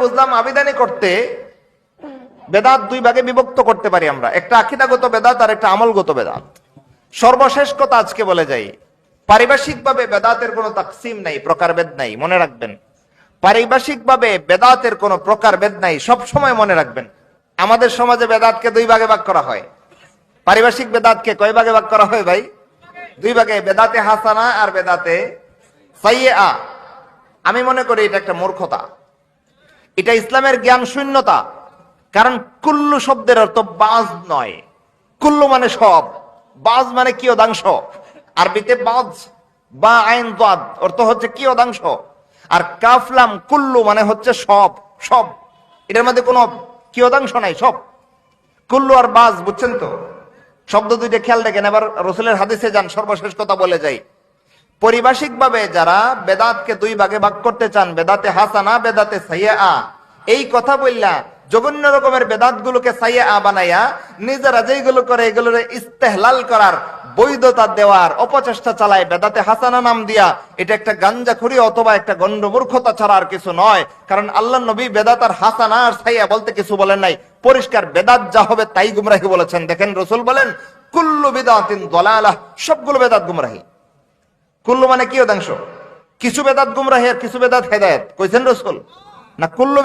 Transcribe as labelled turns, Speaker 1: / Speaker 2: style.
Speaker 1: বুঝলাম আবিধানিক করতে বেদাত দুই ভাগে বিভক্ত করতে পারি আমরা, একটা আকীদাগত বেদাত আর একটা আমলগত বেদাত। সর্বশেষ কথা আজকে বলে যাই, পারিভাষিক ভাবে বেদাতের কোনো তাকসিম নাই, প্রকারভেদ নাই, মনে রাখবেন। পারিভাষিক ভাবে বেদাতের কোনো প্রকারভেদ নাই, সব সময় মনে রাখবেন। আমাদের সমাজে বেদাতকে দুই ভাগে ভাগ করা হয়। পারিভাষিক বেদাতকে কয় ভাগে ভাগ করা হয় ভাই? দুই ভাগে, বেদাতে হাসানা আর বেদাতে সাইয়্যা। আমি মনে করি এটা একটা মূর্খতা, এটা ইসলামের জ্ঞান শূন্যতা। কারণ কুল্লু শব্দের অর্থ বাজ নয়। কুল্লু মানে সব, বাজ মানে কিয়দাংশ। আরবিতে বাজ বা আইন দাদ অর্থ হচ্ছে কিয়দাংশ, আর কাফলাম কুল্লু মানে হচ্ছে সব। সব, এটার মধ্যে কোনো কিয়দাংশ নাই, সব। কুল্লু আর বাজ, বুঝছেন তো? শব্দ দুইটা খেয়াল রাখেন। এবার রাসূলের হাদিসে যান, সর্বশেষ কথা বলে যাই। পারিভাষিক ভাবে যারা বেদাতকে দুই ভাগে ভাগ করতে চান, বেদাতে হাসানা, বেদাতে সাইয়্যা, এই কথা বললা জঘন্য রকমের বেদাত গুলোকে সাইয়্যা বানাইয়া নিজেরা যেগুলো করে এগুলোর ইস্তেহলাল করার, বৈধতা দেওয়ার অপচেষ্টা চালায় বেদাতে হাসানা নাম দিয়া, এটা একটা গাঞ্জাখুরি অথবা একটা গণ্ডমূর্খতা ছাড়া আর কিছু নয়। কারণ আল্লাহর নবী বেদাত আর হাসানা আর সাইয়্যা বলতে কিছু বলেন নাই, পরিষ্কার বেদাত যা হবে তাই গুমরাহি বলেছেন। দেখেন রাসূল বলেন কুল্লু বিদআতিন দালালাহ, সবগুলো বেদাত গুমরাহি। কুল্লু মানে কিয়দাংশ, কিছু বেদাত গুমরাহি আর কিছু বেদাত হেদায়েত, কইছেন রাসূল না? কুল্লু